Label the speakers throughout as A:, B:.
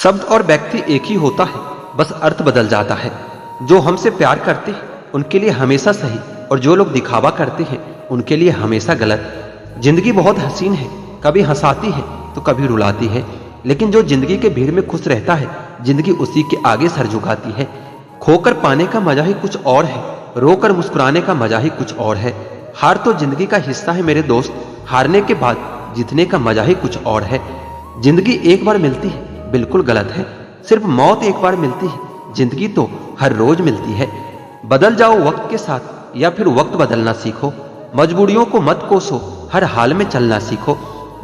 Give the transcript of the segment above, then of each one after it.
A: शब्द और व्यक्ति एक ही होता है, बस अर्थ बदल जाता है। जो हमसे प्यार करते हैं उनके लिए हमेशा सही, और जो लोग दिखावा करते हैं उनके लिए हमेशा गलत। जिंदगी बहुत हसीन है, कभी हंसाती है तो कभी रुलाती है, लेकिन जो जिंदगी के भीड़ में खुश रहता है जिंदगी उसी के आगे सर झुकाती है। खोकर पाने का मजा ही कुछ और है, रोकर मुस्कुराने का मजा ही कुछ और है। हार तो जिंदगी का हिस्सा है मेरे दोस्त, हारने के बाद जीतने का मजा ही कुछ और है। जिंदगी एक बार मिलती है बिल्कुल गलत है, सिर्फ मौत एक बार मिलती है, जिंदगी तो हर रोज मिलती है। बदल जाओ वक्त के साथ या फिर वक्त बदलना सीखो, मजबूरियों को मत कोसो, हर हाल में चलना सीखो।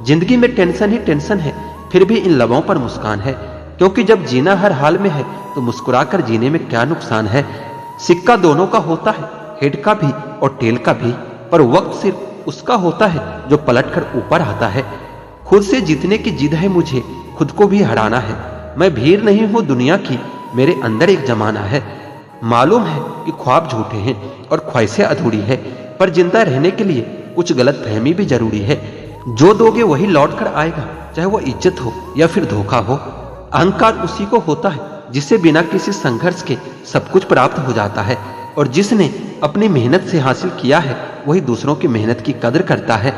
A: जिंदगी में टेंशन ही टेंशन है, फिर भी इन लबों पर मुस्कान है, क्योंकि जब जीना हर हाल में है तो मुस्कुराकर जीने में क्या नुकसान है। सिक्का दोनों का होता है, हेड का भी और टेल का भी, पर वक्त सिर्फ उसका होता है जो पलटकर ऊपर आता है। खुद से जीतने की जिद है मुझे, खुद को भी हराना है। मैं भीड़ नहीं हूं दुनिया की, मेरे अंदर एक जमाना है। मालूम है कि ख्वाब झूठे हैं और ख्वाहिशें अधूरी है, पर जिंदा रहने के लिए कुछ गलत फहमी भी जरूरी है। जो दोगे वही लौट कर आएगा, चाहे वो इज्जत हो या फिर धोखा हो। अहंकार उसी को होता है जिससे बिना किसी संघर्ष के सब कुछ प्राप्त हो जाता है, और जिसने अपनी मेहनत से हासिल किया है वही दूसरों की मेहनत की कदर करता है।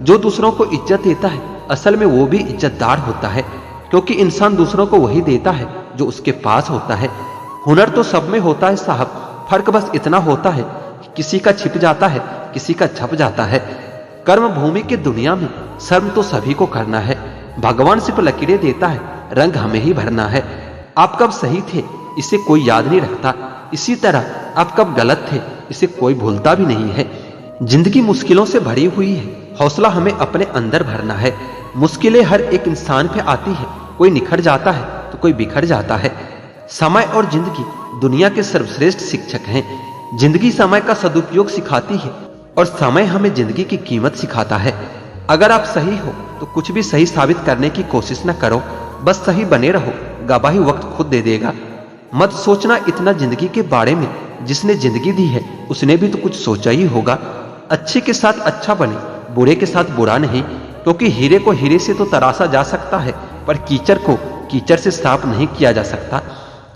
A: जो दूसरों को इज्जत देता है असल में वो भी इज्जतदार होता है, क्योंकि इंसान दूसरों को वही देता है जो उसके पास होता है। हुनर तो सब में होता है साहब, फर्क बस इतना होता है कि किसी का छिप जाता है, किसी का छप जाता है। कर्म भूमि की दुनिया में शर्म तो सभी को करना है, भगवान सिर्फ लकीरें देता है, रंग हमें ही भरना है। आप कब सही थे इसे कोई याद नहीं रखता, इसी तरह आप कब गलत थे इसे कोई भूलता भी नहीं है। जिंदगी मुश्किलों से भरी हुई है, हौसला हमें अपने अंदर भरना है। मुश्किलें हर एक इंसान पे आती है, कोई निखर जाता है तो कोई बिखर जाता है। समय और जिंदगी दुनिया के सर्वश्रेष्ठ शिक्षक हैं। जिंदगी समय का सदुपयोग सिखाती है और समय हमें जिंदगी की कीमत सिखाता है। अगर आप सही हो तो कुछ भी सही साबित करने की कोशिश न करो, बस सही बने रहो, गवाही वक्त खुद दे देगा। मत सोचना इतना जिंदगी के बारे में, जिसने जिंदगी दी है उसने भी तो कुछ सोचा ही होगा। अच्छे के साथ अच्छा बने, बुरे के साथ बुरा नहीं, क्योंकि हीरे को हीरे से तो तराशा जा सकता है, पर कीचड़ को कीचड़ से साफ नहीं किया जा सकता।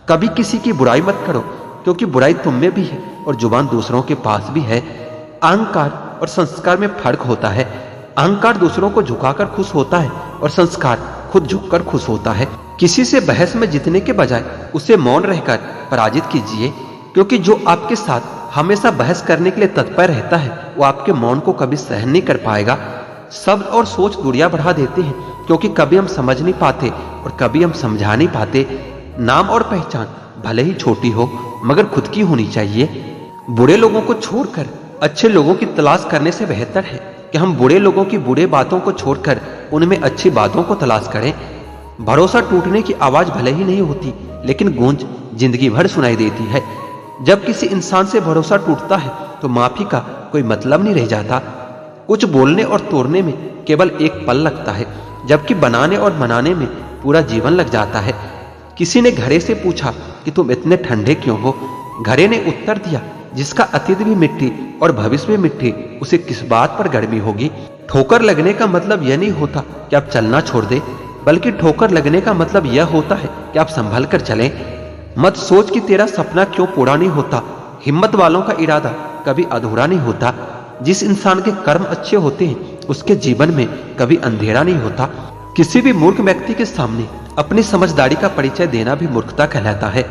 A: कभी किसी की बुराई मत करो, क्योंकि बुराई तुम में भी है और जुबान दूसरों के पास भी है। अहंकार और संस्कार में फर्क होता है। अहंकार दूसरों को झुकाकर खुश होता है और संस्कार खुद झुककर खुश होता है। किसी से बहस में जीतने के बजाय उसे मौन रहकर पराजित कीजिए, क्योंकि जो आपके साथ हमेशा बहस करने के लिए तत्पर रहता है वो आपके मौन को कभी सहन नहीं कर पाएगा। शब्द और सोच दूरियां बढ़ा देते हैं, क्योंकि कभी हम समझ नहीं पाते और कभी हम समझा नहीं पाते। नाम और पहचान भले ही छोटी हो मगर खुद की होनी चाहिए। बुरे लोगों को छोड़कर अच्छे लोगों की तलाश करने से बेहतर है कि हम बुरे लोगों की बुरे बातों को छोड़कर उनमें अच्छी बातों को तलाश करें। भरोसा टूटने की आवाज भले ही नहीं होती, लेकिन गूंज जिंदगी भर सुनाई देती है। जब किसी इंसान से भरोसा टूटता है तो माफी का कोई मतलब नहीं रह जाता। कुछ बोलने और तोड़ने में केवल एक पल लगता है, जबकि बनाने और मनाने में पूरा जीवन लग जाता है। किसी ने घड़े से पूछा कि तुम इतने ठंडे क्यों हो? घड़े ने उत्तर दिया, जिसका अतीत भी मिट्टी और भविष्य भी मिट्टी, उसे किस बात पर गर्मी होगी? ठोकर लगने का मतलब यह नहीं होता कि आप चलना छोड़ दे, बल्कि ठोकर लगने का मतलब यह होता है कि आप संभल कर चलें। मत सोच कि तेरा सपना क्यों पूरा नहीं होता, हिम्मत वालों का इरादा कभी अधूरा नहीं होता। जिस इंसान के कर्म अच्छे होते हैं उसके जीवन में कभी अंधेरा नहीं होता। किसी भी मूर्ख व्यक्ति के सामने अपनी समझदारी का परिचय देना भी मूर्खता कहलाता है।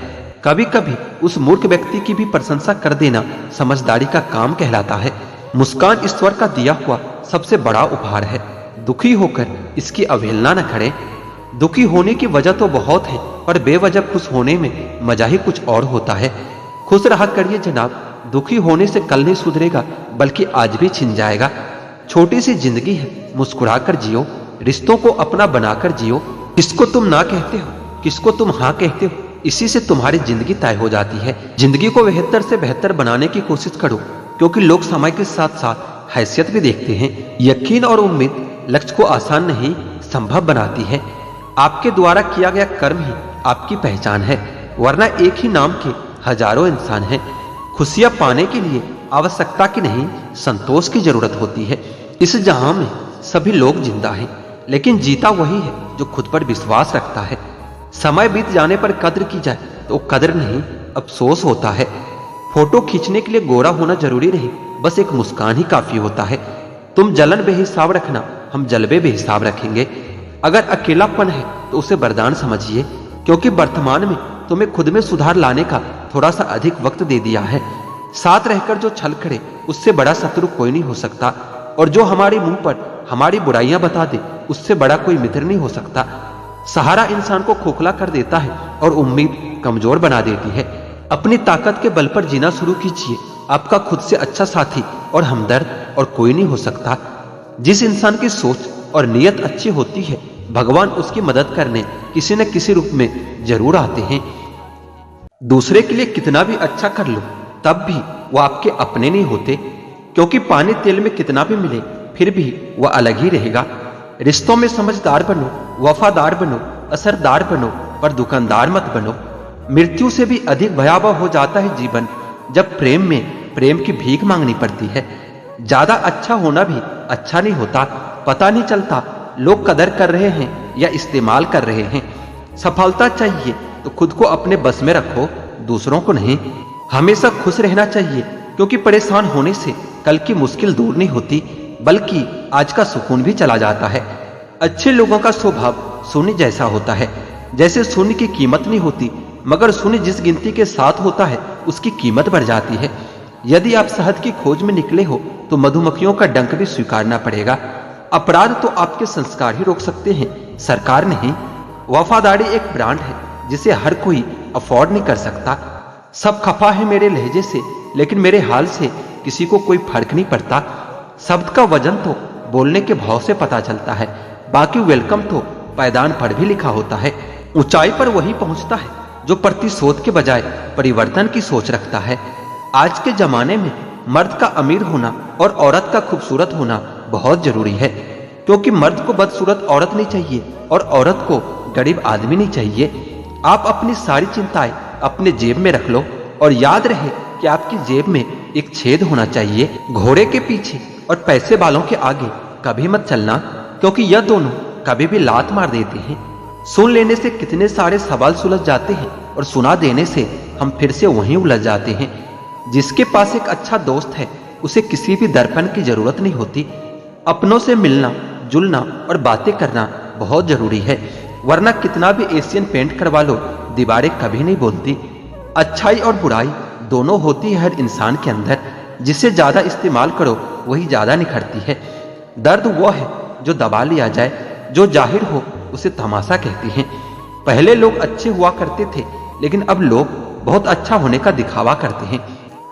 A: कभी कभी उस मूर्ख व्यक्ति की भी प्रशंसा कर देना समझदारी का काम कहलाता है। मुस्कान ईश्वर का दिया हुआ सबसे बड़ा उपहार है, दुखी होकर इसकी अवहेलना न करें। दुखी होने की वजह तो बहुत है, पर बेवजह खुश होने में मजा ही कुछ और होता है। खुश रहा करिए जनाब, दुखी होने से कल नहीं सुधरेगा बल्कि आज भी छिन जाएगा। छोटी सी जिंदगी है, मुस्कुरा कर जियो, रिश्तों को अपना बनाकर जियो। किसको तुम ना कहते हो, किसको तुम हाँ कहते हो, इसी से तुम्हारी जिंदगी तय हो जाती है। जिंदगी को बेहतर से बेहतर बनाने की कोशिश करो, क्योंकि लोग समय के साथ साथ हैसियत भी देखते हैं। यकीन और उम्मीद लक्ष्य को आसान नहीं संभव बनाती है। आपके द्वारा किया गया कर्म ही आपकी पहचान है, वरना एक ही नाम के हजारों इंसान हैं। खुशियां पाने के लिए आवश्यकता की नहीं, संतोष की जरूरत होती है। इस जहां में सभी लोग जिंदा हैं, लेकिन जीता वही है जो खुद पर विश्वास रखता है। समय बीत जाने पर कद्र की जाए तो कद्र नहीं, अफसोस होता है। फोटो खींचने के लिए गोरा होना जरूरी नहीं, बस एक मुस्कान ही काफी होता है। तुम जलन बेहिसाब रखना, हम जलवे बेहिसाब रखेंगे। अगर अकेलापन है तो उसे वरदान समझिए, क्योंकि वर्तमान में तुम्हें खुद में सुधार लाने का थोड़ा सा अधिक वक्त दे दिया है। साथ रहकर जो छल करे उससे बड़ा शत्रु कोई नहीं हो सकता, और जो हमारे मुंह पर हमारी बुराइयां बता दे उससे बड़ा कोई मित्र नहीं हो सकता। सहारा इंसान को खोखला कर देता है और उम्मीद कमजोर बना देती है। अपनी ताकत के बल पर जीना शुरू कीजिए। आपका खुद से अच्छा साथी और हमदर्द और कोई नहीं हो सकता। जिस इंसान की सोच और नीयत अच्छी होती है, भगवान उसकी मदद करने किसी न किसी रूप में जरूर आते हैं। दूसरे के लिए कितना भी अच्छा कर लो तब भी वो आपके अपने नहीं होते, क्योंकि पानी तेल में कितना भी मिले फिर भी वह अलग ही रहेगा। रिश्तों में समझदार बनो, वफादार बनो, असरदार बनो, पर दुकानदार मत बनो। मृत्यु से भी अधिक भयावह हो जाता है जीवन जब प्रेम में प्रेम की भीख मांगनी पड़ती है। ज्यादा अच्छा होना भी अच्छा नहीं होता, पता नहीं चलता लोग कदर कर रहे हैं या इस्तेमाल कर रहे हैं। सफलता चाहिए तो खुद को अपने बस में रखो, दूसरों को नहीं। हमेशा खुश रहना चाहिए, क्योंकि परेशान होने से कल की मुश्किल दूर नहीं होती, बल्कि आज का सुकून भी चला जाता है। अच्छे लोगों का स्वभाव शून्य जैसा होता है। जैसे शून्य की कीमत नहीं होती, मगर शून्य जिस गिनती के साथ होता है उसकी कीमत बढ़ जाती है। यदि आप शहद की खोज में निकले हो तो मधुमक्खियों का डंक भी स्वीकारना पड़ेगा। अपराध तो आपके संस्कार ही रोक सकते हैं, सरकार नहीं। वफादारी एक ब्रांड है जिसे हर कोई अफोर्ड नहीं कर सकता। सब खफा है मेरे लहजे से, लेकिन मेरे हाल से किसी को कोई फर्क नहीं पड़ता। शब्द का वजन तो बोलने के भाव से पता चलता है, बाकी वेलकम तो पायदान पर भी लिखा होता है। ऊंचाई पर वही पहुंचता है जो प्रतिशोध के बजाय परिवर्तन की सोच रखता है। आज के जमाने में मर्द का अमीर होना और औरत का खूबसूरत होना बहुत जरूरी है, क्योंकि मर्द को बदसूरत औरत नहीं चाहिए और औरत को गरीब आदमी नहीं चाहिए। आप अपनी सारी चिंताएं अपने जेब में रख लो, और याद रहे कि आपकी जेब में एक छेद होना चाहिए। घोड़े के पीछे और पैसे वालों के आगे कभी मत चलना, क्योंकि यह दोनों कभी भी लात मार देते हैं। सुन लेने से कितने सारे सवाल सुलझ जाते हैं, और सुना देने से हम फिर से वहीं उलझ जाते हैं। जिसके पास एक अच्छा दोस्त है उसे किसी भी दर्पण की जरूरत नहीं होती। अपनों से मिलना जुलना और बातें करना बहुत जरूरी है, वरना कितना भी एशियन पेंट करवा लो दीवारें कभी नहीं बोलती। अच्छाई और बुराई दोनों होती है हर इंसान के अंदर। जिसे ज्यादा इस्तेमाल करो वही ज्यादा निखरती है। दर्द वो है जो दबा लिया जाए, जो जाहिर हो उसे तमाशा कहते हैं। पहले लोग अच्छे हुआ करते थे, लेकिन अब लोग बहुत अच्छा होने का दिखावा करते हैं।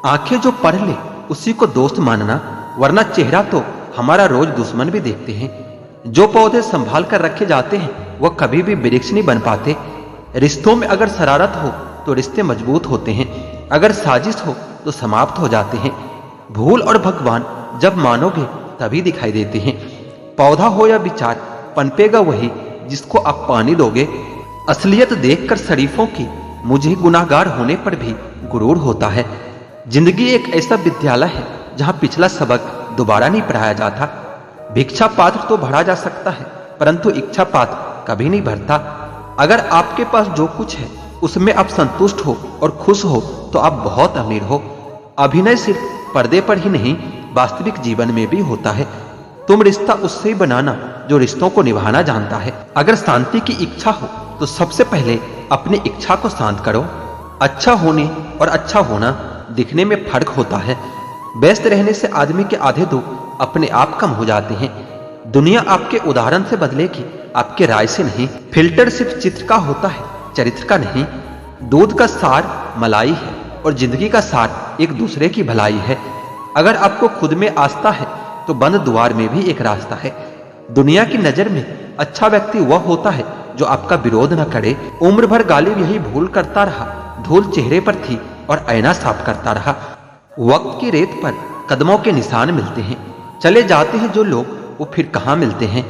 A: आंखें जो पढ़ ले उसी को दोस्त मानना, वरना चेहरा तो हमारा रोज दुश्मन भी देखते हैं। जो पौधे संभाल कर रखे जाते हैं वह कभी भी वृक्ष नहीं बन पाते। रिश्तों में अगर शरारत हो तो रिश्ते मजबूत होते हैं, अगर साजिश हो तो समाप्त हो जाते हैं। भूल और भगवान जब मानोगे तभी दिखाई देते हैं। पौधा हो या विचार, पनपेगा वही जिसको आप पानी दोगे। असलियत देखकर शरीफों की मुझे गुनाहगार होने पर भी गुरूर होता है। जिंदगी एक ऐसा विद्यालय है जहां पिछला सबक दोबारा नहीं पढ़ाया जाता। भिक्षा पात्र तो भरा जा सकता है, परंतु इच्छा पात्र कभी नहीं भरता। अगर आपके पास जो कुछ है उसमें आप संतुष्ट हो और खुश हो तो आप बहुत अमीर हो। अभिनय सिर्फ पर्दे पर ही नहीं, वास्तविक जीवन में भी होता है। तुम रिश्ता उससे ही बनाना जो रिश्तों को निभाना जानता है। अगर शांति की इच्छा हो तो सबसे पहले अपनी इच्छा को शांत करो। अच्छा होने और अच्छा होना दिखने में फर्क होता है। व्यस्त रहने से आदमी के आधे दुख अपने आप कम हो जाते हैं। दुनिया आपके उदाहरण से बदलेगी, आपके राय से नहीं। फिल्टर सिर्फ चित्र का होता है, चरित्र का नहीं। दूध का सार मलाई है और जिंदगी का सार एक दूसरे की भलाई है। अगर आपको खुद में आस्था है तो बंद द्वार में भी एक रास्ता है। दुनिया की नजर में अच्छा व्यक्ति वह होता है जो आपका विरोध न करे। उम्र भर गालिब यही भूल करता रहा, धूल चेहरे पर थी और ऐना साफ करता रहा। वक्त की रेत पर कदमों के निशान मिलते हैं, चले जाते हैं जो लोग वो फिर कहाँ मिलते हैं।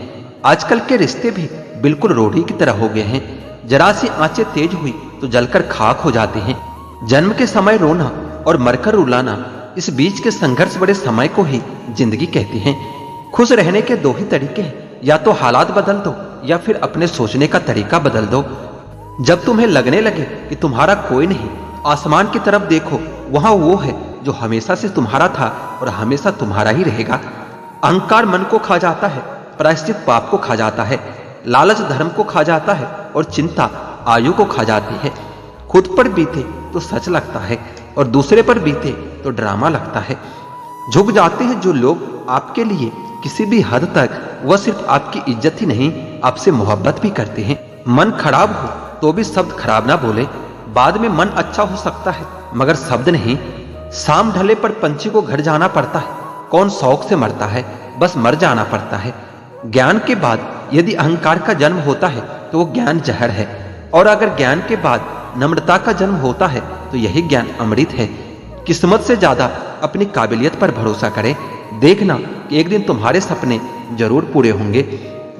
A: आजकल के रिश्ते भी बिल्कुल रोटी की तरह हो गए हैं। जरा सी आंचें तेज हुई तो जलकर खाक हो जाते हैं। जन्म के समय रोना और मरकर रुलाना, इस बीच के संघर्ष बड़े समय को ही जिंदगी कहते हैं। खुश रहने के दो ही तरीके हैं, या तो हालात बदल दो या फिर अपने सोचने का तरीका बदल दो। जब तुम्हें लगने लगे कि तुम्हारा कोई नहीं, आसमान की तरफ देखो, वहां वो है जो हमेशा से तुम्हारा था और हमेशा तुम्हारा ही रहेगा। अहंकार मन को खा जाता है, प्रायश्चित पाप को खा जाता है, लालच धर्म को खा जाता है और चिंता आयु को खा जाती है। खुद पर बीते तो सच लगता है और दूसरे पर बीते तो ड्रामा लगता है। झुक जाते हैं जो लोग आपके लिए किसी भी हद तक, वह सिर्फ आपकी इज्जत ही नहीं, आपसे मोहब्बत भी करते हैं। मन खराब हो तो भी शब्द खराब ना बोले। बाद में मन अच्छा हो सकता है मगर शब्द नहीं। शाम ढले पर पंछी को घर जाना पड़ता है, कौन शौक से मरता है, बस मर जाना पड़ता है। ज्ञान के बाद यदि अहंकार का जन्म होता है तो वो ज्ञान जहर है, और अगर ज्ञान के बाद नम्रता का जन्म होता है तो यही ज्ञान अमृत है। किस्मत से ज्यादा अपनी काबिलियत पर भरोसा करें। देखना कि एक दिन तुम्हारे सपने जरूर पूरे होंगे।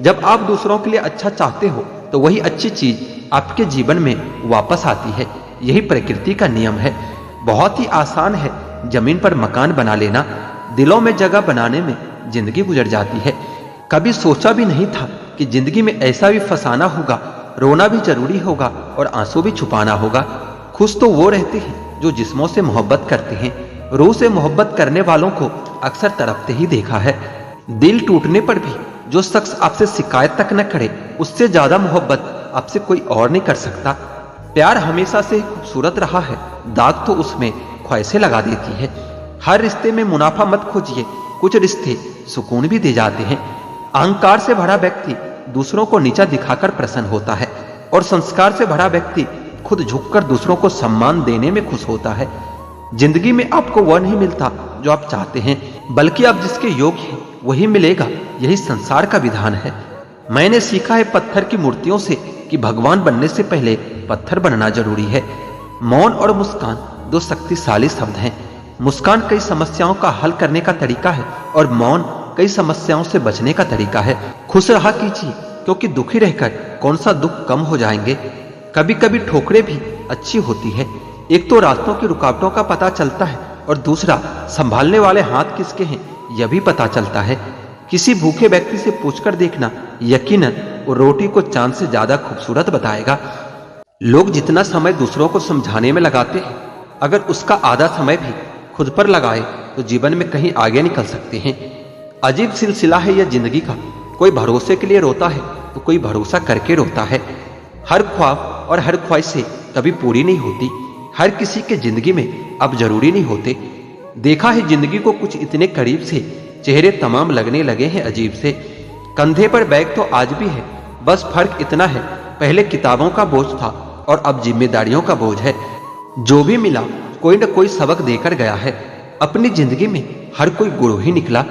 A: जब आप दूसरों के लिए अच्छा चाहते हो तो वही अच्छी चीज आपके जीवन में वापस आती है। यही प्रकृति का नियम है। बहुत ही आसान है जमीन पर मकान बना लेना, दिलों में जगह बनाने में जिंदगी गुजर जाती है। कभी सोचा भी नहीं था कि जिंदगी में ऐसा भी फसाना होगा, रोना भी जरूरी होगा और आंसू भी छुपाना होगा। खुश तो वो रहते हैं जो जिस्मों से मोहब्बत करते हैं। रूह से मोहब्बत करने वालों को अक्सर तड़पते ही देखा है। दिल टूटने पर भी जो शख्स आपसे शिकायत तक न करे, उससे ज्यादा मोहब्बत आपसे कोई और नहीं कर सकता। प्यार हमेशा से खूबसूरत रहा है, दाग तो उसमें ख्वाहिशें लगा देती है। हर रिश्ते में मुनाफा मत खोजिए, कुछ रिश्ते सुकून भी दे जाते हैं। अहंकार से भरा व्यक्ति दूसरों को नीचा दिखाकर प्रसन्न होता है और संस्कार से भरा व्यक्ति खुद झुककर दूसरों को सम्मान देने में खुश होता है। जिंदगी में आपको वह नहीं मिलता जो आप चाहते हैं, बल्कि आप जिसके योग्य हैं वही मिलेगा। यही संसार का विधान है। मैंने सीखा है पत्थर की मूर्तियों से कि भगवान बनने से पहले पत्थर बनना जरूरी है। मौन और मुस्कान दो शक्तिशाली शब्द हैं। मुस्कान कई समस्याओं का हल करने का तरीका है और मौन कई समस्याओं से बचने का तरीका है। खुश रहा कीजिए, क्योंकि दुखी रहकर कौन सा दुख कम हो जाएंगे। कभी कभी ठोकरें भी अच्छी होती है। एक तो रास्तों की रुकावटों का पता चलता है और दूसरा संभालने वाले हाथ किसके हैं यह भी पता चलता है। किसी भूखे व्यक्ति से पूछकर देखना, यकीनन वो रोटी को चांद से ज्यादा खूबसूरत बताएगा। लोग जितना समय दूसरों को समझाने में लगाते हैं, अगर उसका आधा समय भी खुद पर लगाए तो जीवन में कहीं आगे निकल सकते हैं। अजीब सिलसिला है यह जिंदगी का। कोई भरोसे के लिए रोता है तो कोई भरोसा करके रोता है। हर ख्वाब और हर ख्वाहिशें कभी पूरी नहीं होती। हर किसी के जिंदगी में अब जरूरी नहीं होते। देखा है जिंदगी को कुछ इतने करीब से, चेहरे तमाम लगने लगे हैं अजीब से। कंधे पर बैग तो आज भी है, बस फर्क इतना है पहले किताबों का बोझ था और अब जिम्मेदारियों का बोझ है। जो भी मिला कोई न कोई सबक देकर गया है। अपनी जिंदगी में हर कोई गुरु ही निकला।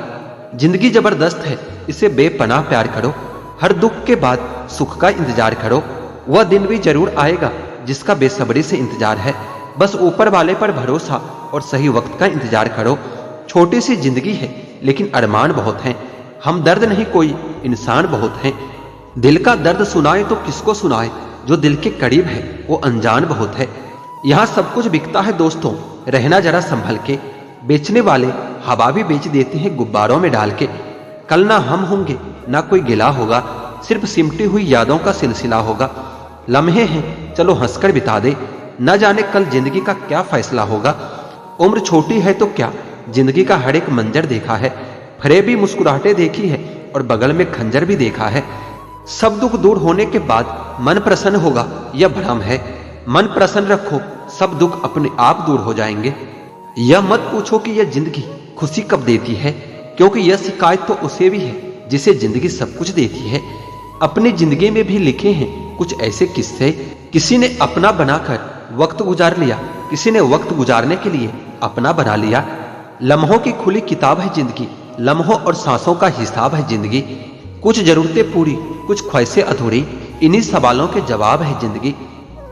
A: जिंदगी जबरदस्त है, इसे बेपनाह प्यार करो। हर दुख के बाद सुख का इंतजार करो। वह दिन भी जरूर आएगा जिसका बेसब्री से इंतजार है। बस ऊपर वाले पर भरोसा और सही वक्त का इंतजार करो। छोटी सी जिंदगी है लेकिन अरमान बहुत हैं। हम दर्द नहीं कोई इंसान बहुत हैं। दिल का दर्द सुनाए तो किसको सुनाए, जो दिल के करीब है वो अनजान बहुत है। यहाँ सब कुछ बिकता है दोस्तों, रहना जरा संभल के। बेचने वाले हवा भी बेच देते हैं गुब्बारों में डाल के। कल ना हम होंगे ना कोई गिला होगा, सिर्फ सिमटी हुई यादों का सिलसिला होगा। लम्हे हैं चलो हंसकर बिता दे, न जाने कल जिंदगी का क्या फैसला होगा। उम्र छोटी है तो क्या, जिंदगी का हर एक मंजर देखा है। फरेबी मुस्कुराहटें देखी है और बगल में खंजर भी देखा है। सब दुख दूर होने के बाद मन प्रसन्न होगा यह भ्रम है। मन प्रसन्न रखो, सब दुख अपने आप दूर हो जाएंगे। यह मत पूछो कि यह जिंदगी खुशी कब देती है, क्योंकि यह शिकायत तो उसे भी है जिसे जिंदगी सब कुछ देती है। अपनी जिंदगी में भी लिखे हैं कुछ ऐसे किस्से। किसी ने अपना बनाकर वक्त गुजार लिया, किसी ने वक्त गुजारने के लिए अपना बना लिया। लम्हों की खुली किताब है जिंदगी, लम्हों और सांसों का हिसाब है जिंदगी। कुछ जरूरतें पूरी, कुछ ख्वाहिशें अधूरी, इन्हीं सवालों के जवाब है जिंदगी।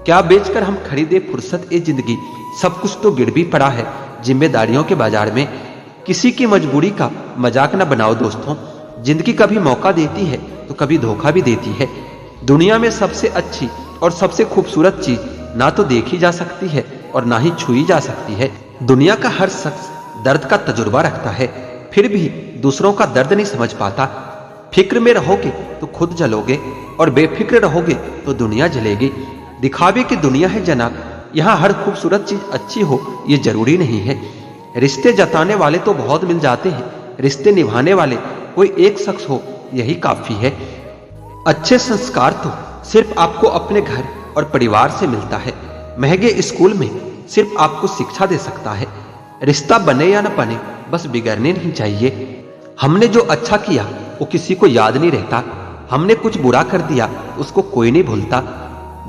A: क्या बेचकर हम खरीदे फुर्सत ए जिंदगी, सब कुछ तो गिर भी पड़ा है जिम्मेदारियों के बाजार में। किसी की मजबूरी का मजाक न बनाओ दोस्तों। जिंदगी कभी मौका देती है तो कभी धोखा भी देती है। दुनिया में सबसे अच्छी और सबसे खूबसूरत चीज ना तो देखी जा सकती है और ना ही छुई जा सकती है। दुनिया का हर शख्स दर्द का तजुर्बा रखता है, फिर भी दूसरों का दर्द नहीं समझ पाता। फिक्र में रहोगे तो खुद जलोगे और बेफिक्र रहोगे तो दुनिया जलेगी। दिखावे की दुनिया है जनाब। यहाँ हर खूबसूरत चीज अच्छी हो ये जरूरी नहीं है। रिश्ते जताने वाले तो बहुत मिल जाते हैं, रिश्ते निभाने वाले कोई एक शख्स हो यही काफी है। अच्छे संस्कार तो सिर्फ आपको अपने घर और परिवार से मिलता है। महंगे स्कूल में सिर्फ आपको शिक्षा दे सकता है। रिश्ता बने या न बने बस बिगड़ने नहीं चाहिए। हमने जो अच्छा किया वो किसी को याद नहीं रहता, हमने कुछ बुरा कर दिया उसको कोई नहीं भूलता।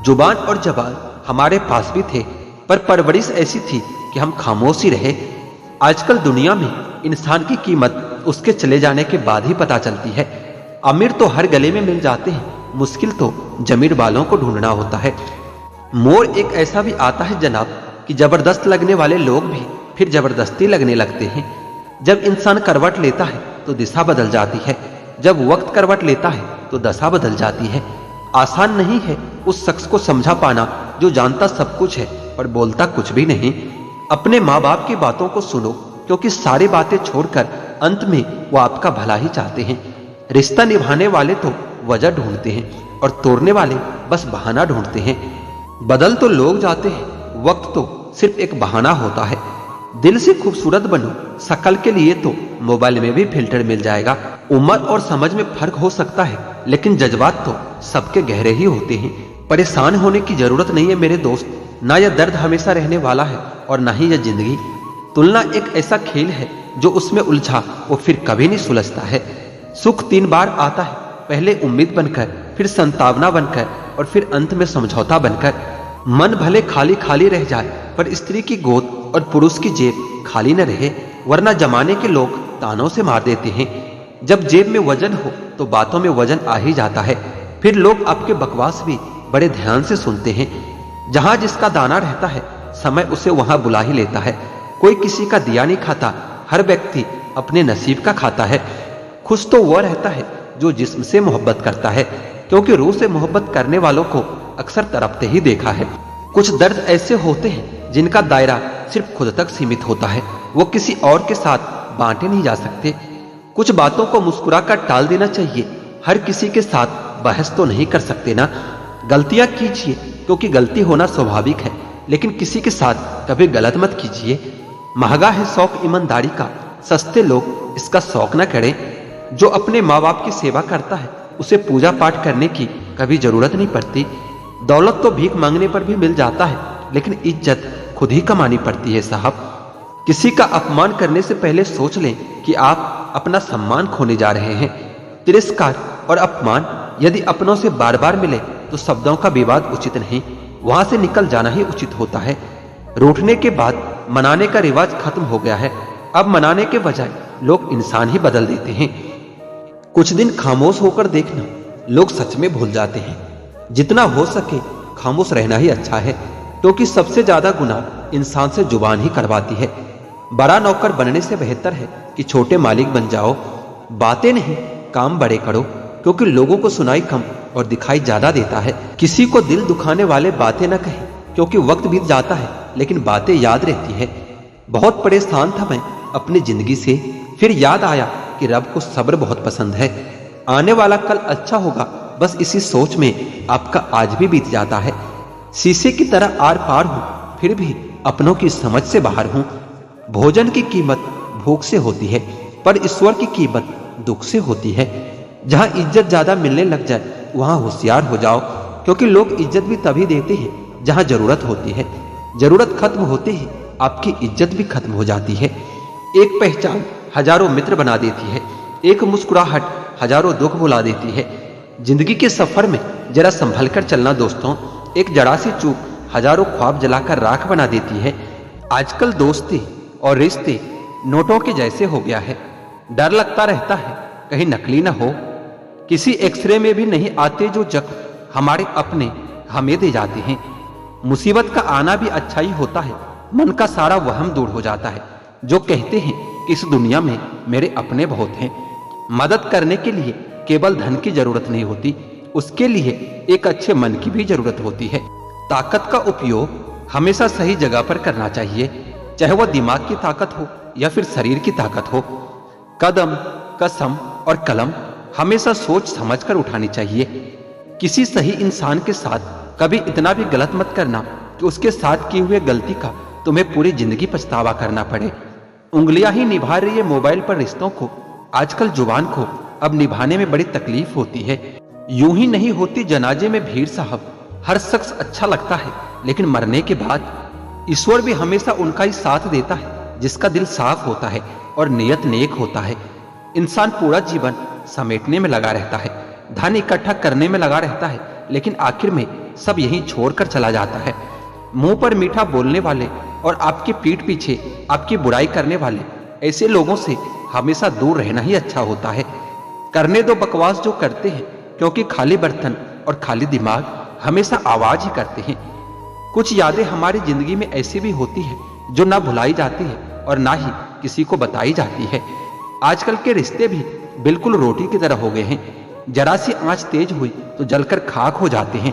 A: जुबान और जबान हमारे पास भी थे, पर परवरिश ऐसी थी कि हम खामोश ही रहे। आजकल दुनिया में इंसान की कीमत उसके चले जाने के बाद ही पता चलती है। अमीर तो हर गले में मिल जाते हैं, मुश्किल तो जमीर वालों को ढूंढना होता है। मोड़ एक ऐसा भी आता है जनाब कि जबरदस्त लगने वाले लोग भी फिर जबरदस्ती लगने लगते हैं। जब इंसान करवट लेता है तो दिशा बदल जाती है, जब वक्त करवट लेता है तो दशा बदल जाती है। आसान नहीं है उस शख्स को समझा पाना जो जानता सब कुछ है पर बोलता कुछ भी नहीं। अपने माँ बाप की बातों को सुनो, क्योंकि सारी बातें छोड़कर अंत में वो आपका भला ही चाहते हैं। रिश्ता निभाने वाले तो वजह ढूंढते हैं और तोड़ने वाले बस बहाना ढूंढते हैं। बदल तो लोग जाते हैं, वक्त तो सिर्फ एक बहाना होता है। दिल से खूबसूरत बनो, शक्ल के लिए तो मोबाइल में भी फिल्टर मिल जाएगा। उम्र और समझ में फर्क हो सकता है, लेकिन जज्बात तो सबके गहरे ही होते हैं। परेशान होने की जरूरत नहीं है मेरे दोस्त, ना यह दर्द हमेशा रहने वाला है और ना ही यह जिंदगी। तुलना एक ऐसा खेल है जो उसमें उलझा वो फिर कभी नहीं सुलझता है। सुख 3 बार आता है, पहले उम्मीद बनकर, फिर संतावना बनकर और फिर अंत में समझौता बनकर। मन भले खाली खाली रह जाए पर स्त्री की गोद और पुरुष की जेब खाली न रहे, वरना जमाने के लोग तानों से मार देते हैं। जब जेब में वजन हो तो बातों में वजन आ ही जाता है। फिर लोग आपके बकवास भी बड़े ध्यान से सुनते हैं। जहां जिसका दाना रहता है समय उसे वहां बुला ही लेता है। कोई किसी का दिया नहीं खाता, हर व्यक्ति अपने नसीब का खाता है। खुश तो वह रहता है जो जिस्म से मोहब्बत करता है, क्योंकि रूह से मोहब्बत करने वालों को अक्सर तड़पते ही देखा है। कुछ दर्द ऐसे होते हैं जिनका दायरा सिर्फ खुद तक सीमित होता है, वो किसी और के साथ बांटे नहीं जा सकते। कुछ बातों को मुस्कुराकर टाल देना चाहिए, हर किसी के साथ बहस तो नहीं कर सकते ना। गलतियां कीजिए क्योंकि गलती होना स्वाभाविक है, लेकिन किसी के साथ कभी गलत मत कीजिए। महंगा है शौक ईमानदारी का, सस्ते लोग इसका शौक न करें। जो अपने माँ बाप की सेवा करता है उसे पूजा पाठ करने की कभी जरूरत नहीं पड़ती। दौलत तो भीख मांगने पर भी मिल जाता है, लेकिन इज्जत खुद ही कमानी पड़ती है साहब। किसी का अपमान करने से पहले सोच लें कि आप अपना सम्मान खोने जा रहे हैं। तिरस्कार और अपमान यदि अपनों से बार बार मिले तो शब्दों का विवाद उचित नहीं, वहां से निकल जाना ही उचित होता है। रूठने के बाद मनाने का रिवाज खत्म हो गया है, अब मनाने के बजाय लोग इंसान ही बदल देते हैं। कुछ दिन खामोश होकर देखना, लोग सच में भूल जाते हैं। जितना हो सके खामोश रहना ही अच्छा है, क्योंकि सबसे ज्यादा गुनाह इंसान से जुबान ही करवाती है। बड़ा नौकर बनने से बेहतर है कि छोटे मालिक बन जाओ। बातें नहीं काम बड़े करो, क्योंकि लोगों को सुनाई कम और दिखाई ज्यादा देता है। किसी को दिल दुखाने वाले बातें न कहें, क्योंकि वक्त बीत जाता है लेकिन बातें याद रहती है। बहुत परेशान था मैं अपनी जिंदगी से, फिर याद आया कि रब को सब्र बहुत पसंद है। आने वाला कल अच्छा होगा, बस इसी सोच में आपका आज भी बीत जाता है। शीशे की तरह आर पार हूं, फिर भी अपनों की समझ से बाहर हूं। भोजन की कीमत भूख से होती है, पर ईश्वर की कीमत दुख से होती है। जहां इज्जत ज्यादा मिलने लग जाए वहां होशियार हो जाओ, क्योंकि लोग इज्जत भी तभी देते हैं जहां जरूरत होती है। जरूरत खत्म होते ही आपकी इज्जत भी खत्म हो जाती है। एक पहचान हजारों मित्र बना देती है, एक मुस्कुराहट हजारों दुख भुला देती है। जिंदगी के सफर में जरा संभल कर चलना दोस्तों, एक जरा सी चूक हजारों ख्वाब जलाकर राख बना देती है। आजकल दोस्ती और रिश्ते नोटों के जैसे हो गया है। डर लगता रहता है कहीं नकली ना हो। किसी एक्सरे में भी नहीं आते जो जख्म हमारे अपने हमें दे जाते हैं। मुसीबत का आना भी अच्छा ही होता है, मन का सारा वहम दूर हो जाता है। जो कहते हैं कि इस दुनिया में मेरे अपने बहुत हैं। मदद करने के लिए केवल धन की जरूरत नहीं होती, उसके लिए एक अच्छे मन की भी जरूरत होती है। ताकत का उपयोग हमेशा सही जगह पर करना चाहिए, चाहे वह दिमाग की ताकत हो या फिर शरीर की ताकत हो। कदम, कसम और कलम हमेशा सोच समझकर उठानी चाहिए। किसी सही इंसान के साथ कभी इतना भी गलत मत करना कि उसके साथ किए हुए गलती का तुम्हें पूरी जिंदगी पछतावा करना पड़े। उंगलियां ही निभा रही है मोबाइल पर रिश्तों को। आजकल जुबान को अब निभाने में बड़ी तकलीफ होती है। यूं ही नहीं होती जनाजे में भीड़ साहब। हर शख्स अच्छा लगता है, लेकिन मरने के बाद ईश्वर भी हमेशा उनका ही साथ देता है जिसका दिल साफ होता है और नियत नेक होता है। इंसान पूरा जीवन समेटने में लगा रहता है, धन इकट्ठा करने में लगा रहता है, लेकिन आखिर में सब यहीं छोड़कर चला जाता है। मुंह पर मीठा बोलने वाले और आपकी पीठ पीछे आपकी बुराई करने वाले, ऐसे लोगों से हमेशा दूर रहना ही अच्छा होता है। करने दो बकवास जो करते हैं, क्योंकि खाली बर्तन और खाली दिमाग हमेशा आवाज ही करते हैं। कुछ यादें हमारी जिंदगी में ऐसी भी होती है जो ना भुलाई जाती है और ना ही किसी को बताई जाती है। आजकल के रिश्ते भी बिल्कुल रोटी की तरह हो गए हैं। जरा सी आंच तेज हुई तो जलकर खाक हो जाते हैं।